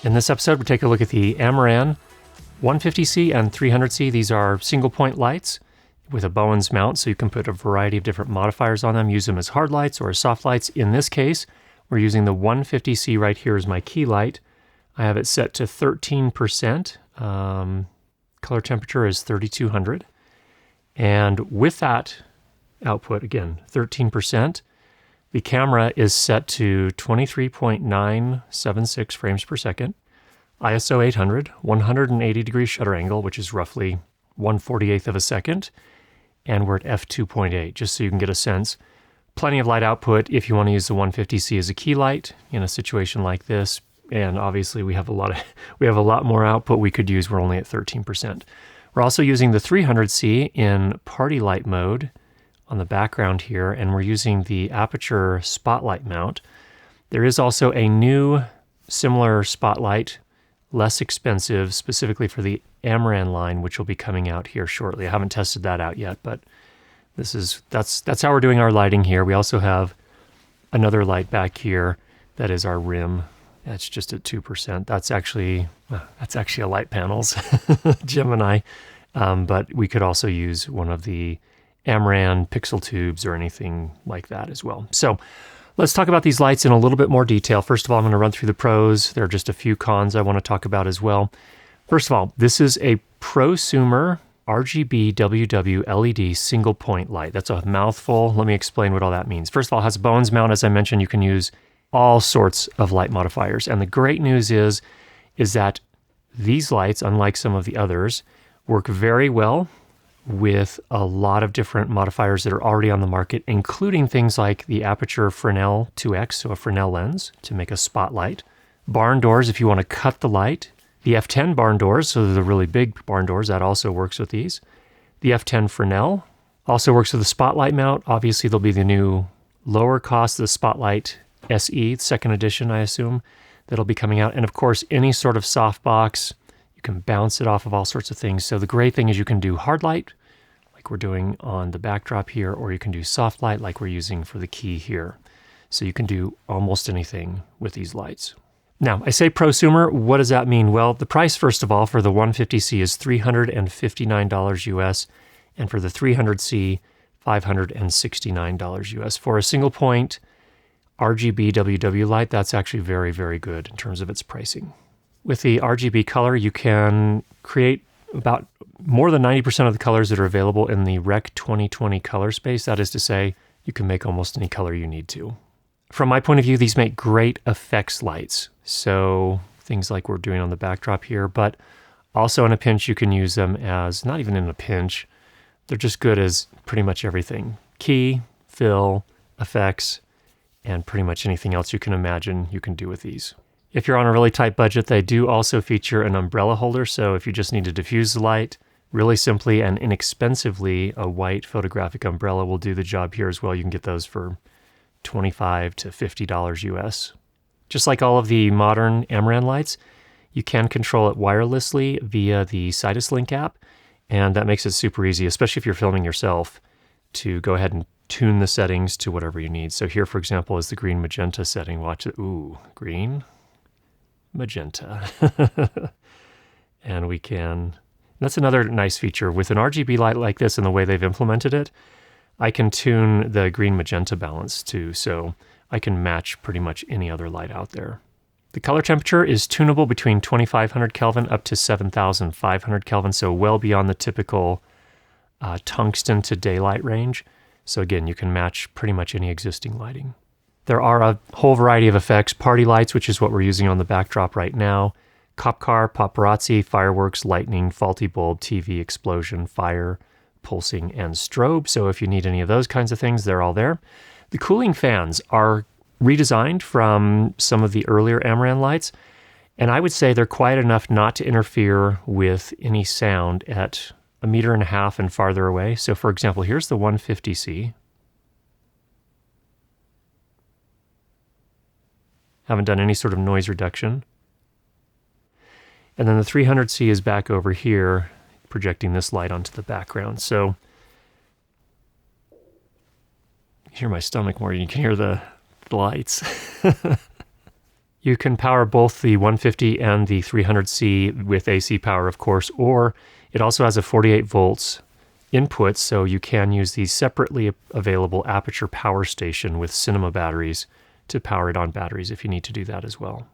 In this episode, we'll take a look at the Amaran 150C and 300C. These are single point lights with a Bowens mount, so you can put a variety of different modifiers on them, use them as hard lights or as soft lights. In this case, we're using the 150C right here as my key light. I have it set to 13%. Color temperature is 3200. And with that output, again, 13%, the camera is set to 23.976 frames per second, ISO 800, 180 degree shutter angle, which is roughly 1/48th of a second, and we're at f2.8, just so you can get a sense. Plenty of light output if you want to use the 150C as a key light in a situation like this, and obviously we have a lot more output we could use. We're only at 13%. We're also using the 300C in party light mode on the background here, and we're using the Aputure spotlight mount. There is also a new similar spotlight, less expensive, specifically for the Amaran line, which will be coming out here shortly. I haven't tested that out yet, but that's how we're doing our lighting here. We also have another light back here that is our rim. That's just at 2%. That's actually a light panels, Gemini. But we could also use one of the Amaran pixel tubes or anything like that as well. So let's talk about these lights in a little bit more detail. First of all, I'm going to run through the pros. There are just a few cons I want to talk about as well. First of all, this is a prosumer RGBWW LED single point light. That's a mouthful. Let me explain what all that means. First of all, it has a Bowens mount. As I mentioned, you can use all sorts of light modifiers. And the great news is that these lights, unlike some of the others, work very well with a lot of different modifiers that are already on the market, including things like the Aputure Fresnel 2X, so a Fresnel lens to make a spotlight. Barn doors, if you want to cut the light. The F10 barn doors, so they're the really big barn doors, that also works with these. The F10 Fresnel also works with the spotlight mount. Obviously, there'll be the new lower cost, the Spotlight SE, second edition, I assume, that'll be coming out. And of course, any sort of softbox, can bounce it off of all sorts of things. So the great thing is you can do hard light, like we're doing on the backdrop here, or you can do soft light like we're using for the key here. So you can do almost anything with these lights. Now, I say prosumer, what does that mean? Well, the price, first of all, for the 150C is $359 US, and for the 300C, $569 US. For a single point RGBWW light, that's actually very, very good in terms of its pricing. With the RGB color, you can create about more than 90% of the colors that are available in the Rec 2020 color space. That is to say, you can make almost any color you need to. From my point of view, these make great effects lights. So things like we're doing on the backdrop here, but also in a pinch, you can use them as, not even in a pinch, they're just good as pretty much everything. Key, fill, effects, and pretty much anything else you can imagine you can do with these. If you're on a really tight budget, they do also feature an umbrella holder. So if you just need to diffuse the light, really simply and inexpensively, a white photographic umbrella will do the job here as well. You can get those for $25 to $50 US. Just like all of the modern Amaran lights, you can control it wirelessly via the Sidus Link app. And that makes it super easy, especially if you're filming yourself, to go ahead and tune the settings to whatever you need. So here, for example, is the green magenta setting. Watch it. Ooh, green. Magenta. And we can, that's another nice feature with an RGB light like this and the way they've implemented it, I can tune the green magenta balance too, so I can match pretty much any other light out there. The color temperature is tunable between 2500 Kelvin up to 7500 Kelvin, so well beyond the typical tungsten to daylight range. So again, you can match pretty much any existing lighting. There are a whole variety of effects. Party lights, which is what we're using on the backdrop right now. Cop car, paparazzi, fireworks, lightning, faulty bulb, TV, explosion, fire, pulsing, and strobe. So if you need any of those kinds of things, they're all there. The cooling fans are redesigned from some of the earlier Amaran lights. And I would say they're quiet enough not to interfere with any sound at 1.5 meters and farther away. So for example, here's the 150C. Haven't done any sort of noise reduction. And then the 300C is back over here, projecting this light onto the background. So you hear my stomach more, you can hear the lights. You can power both the 150 and the 300C with AC power, of course, or it also has a 48 volts input, so you can use the separately available Aputure power station with cinema batteries to power it on batteries if you need to do that as well.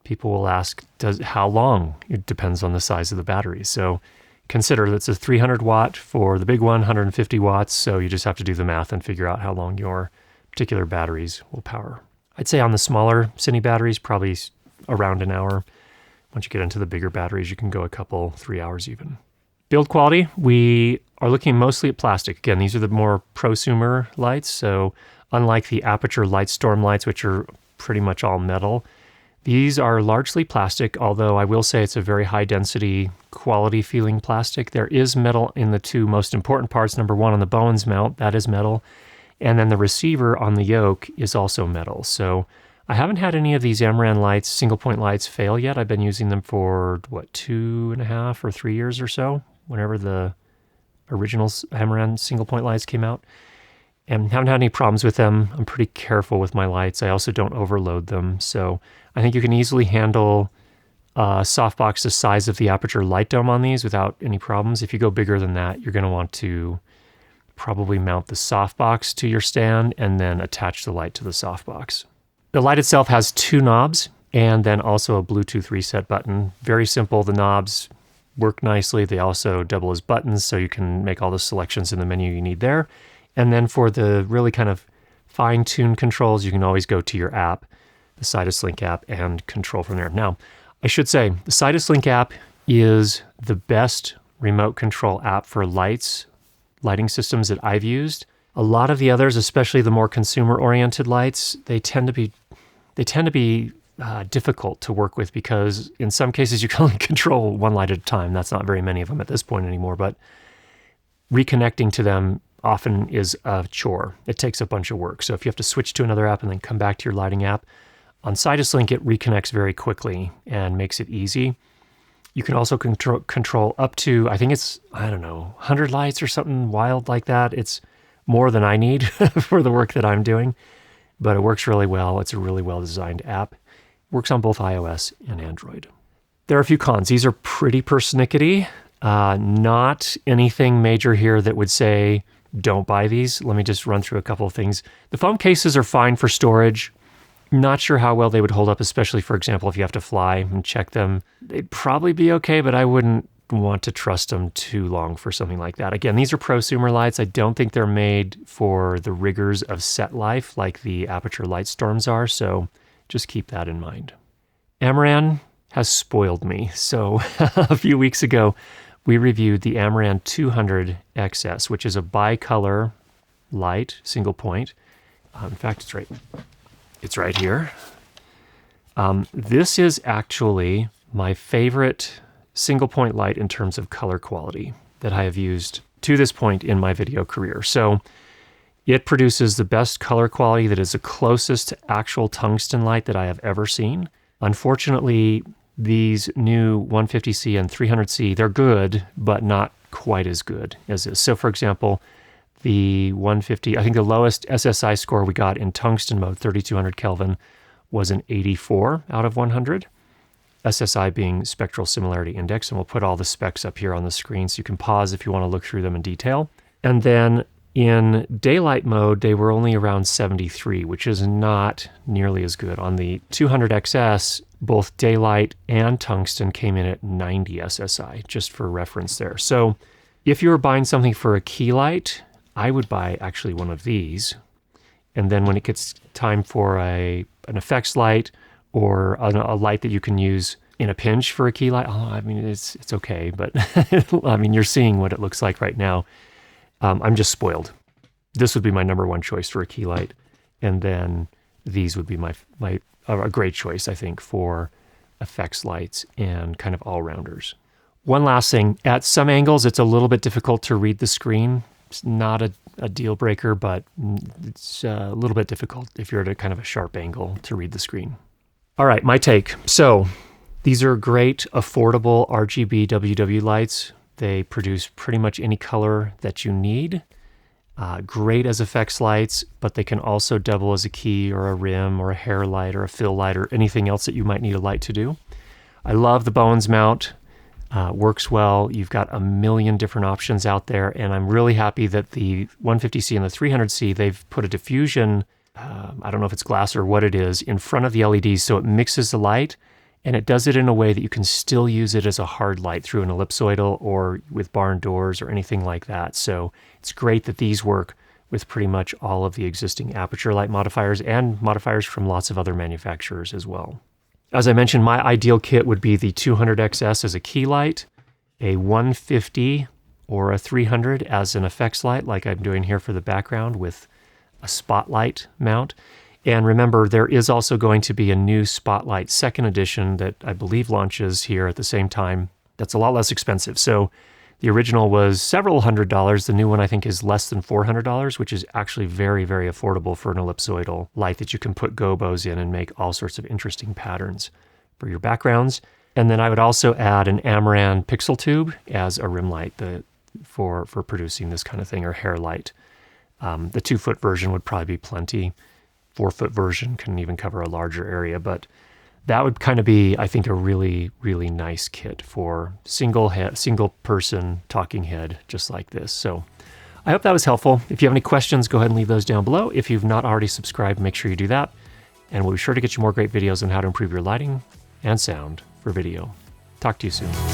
People will ask, how long? It depends on the size of the battery. So consider that's a 300 watt for the big one, 150 watts, so you just have to do the math and figure out how long your particular batteries will power. I'd say on the smaller Cine batteries, probably around an hour. Once you get into the bigger batteries, you can go a couple, 3 hours even. Build quality, we are looking mostly at plastic. Again, these are the more prosumer lights, so unlike the Aputure Lightstorm lights, which are pretty much all metal, these are largely plastic, although I will say it's a very high density, quality feeling plastic. There is metal in the two most important parts. Number one, on the Bowens mount, that is metal. And then the receiver on the yoke is also metal. So I haven't had any of these Amaran lights, single point lights, fail yet. I've been using them for, 2.5 or 3 years or so, whenever the original Amaran single point lights came out. And haven't had any problems with them. I'm pretty careful with my lights. I also don't overload them. So I think you can easily handle a softbox the size of the Aputure light dome on these without any problems. If you go bigger than that, you're going to want to probably mount the softbox to your stand and then attach the light to the softbox. The light itself has 2 knobs and then also a Bluetooth reset button. Very simple. The knobs work nicely. They also double as buttons, so you can make all the selections in the menu you need there. And then for the really kind of fine-tuned controls, you can always go to your app, the Sidus Link app, and control from there. Now, I should say, the Sidus Link app is the best remote control app for lighting systems that I've used. A lot of the others, especially the more consumer-oriented lights, they tend to be difficult to work with because in some cases you can only control one light at a time. That's not very many of them at this point anymore, but reconnecting to them often is a chore. It takes a bunch of work. So if you have to switch to another app and then come back to your lighting app, on Sidus Link it reconnects very quickly and makes it easy. You can also control up to, I think it's, 100 lights or something wild like that. It's more than I need for the work that I'm doing, but it works really well. It's a really well-designed app. It works on both iOS and Android. There are a few cons. These are pretty persnickety. Not anything major here that would say, don't buy these. Let me just run through a couple of things. The foam cases are fine for storage. Not sure how well they would hold up, especially, for example, if you have to fly and check them. They'd probably be okay, but I wouldn't want to trust them too long for something like that. Again, these are prosumer lights. I don't think they're made for the rigors of set life like the Aputure Lightstorms are, so just keep that in mind. Amaran has spoiled me. So a few weeks ago, we reviewed the Amaran 200 XS, which is a bicolor light, single point. In fact, it's right here. This is actually my favorite single point light in terms of color quality that I have used to this point in my video career. So it produces the best color quality that is the closest to actual tungsten light that I have ever seen. Unfortunately, these new 150C and 300C, they're good, but not quite as good as this. So for example, the 150, I think the lowest SSI score we got in tungsten mode, 3200 Kelvin, was an 84 out of 100. SSI being spectral similarity index, and we'll put all the specs up here on the screen so you can pause if you want to look through them in detail. And then in daylight mode, they were only around 73, which is not nearly as good. On the 200 XS, both daylight and tungsten came in at 90 SSI, just for reference there. So if you were buying something for a key light, I would buy actually one of these. And then when it gets time for an effects light or a light that you can use in a pinch for a key light, it's okay, but you're seeing what it looks like right now. I'm just spoiled. This would be my number one choice for a key light. And then these would be a great choice, I think, for effects lights and kind of all-rounders. One last thing, at some angles, it's a little bit difficult to read the screen. It's not a deal breaker, but it's a little bit difficult if you're at a kind of a sharp angle to read the screen. All right, my take. So these are great, affordable RGBWW lights. They produce pretty much any color that you need. Great as effects lights, but they can also double as a key or a rim or a hair light or a fill light or anything else that you might need a light to do. I love the Bowens mount. Works well. You've got a million different options out there, and I'm really happy that the 150C and the 300C, they've put a diffusion, I don't know if it's glass or what it is, in front of the LEDs so it mixes the light, and it does it in a way that you can still use it as a hard light through an ellipsoidal or with barn doors or anything like that. So it's great that these work with pretty much all of the existing Aputure light modifiers and modifiers from lots of other manufacturers as well. As I mentioned, my ideal kit would be the 200XS as a key light, a 150 or a 300 as an effects light, like I'm doing here for the background with a spotlight mount. And remember, there is also going to be a new Spotlight 2nd edition that I believe launches here at the same time. That's a lot less expensive. So the original was several $100s. The new one I think is less than $400, which is actually very, very affordable for an ellipsoidal light that you can put gobos in and make all sorts of interesting patterns for your backgrounds. And then I would also add an Amaran pixel tube as a rim light for producing this kind of thing, or hair light. The 2-foot version would probably be plenty. 4-foot version can even cover a larger area, but that would kind of be, I think, a really, really nice kit for single person talking head just like this. So I hope that was helpful. If you have any questions, go ahead and leave those down below. If you've not already subscribed, make sure you do that. And we'll be sure to get you more great videos on how to improve your lighting and sound for video. Talk to you soon.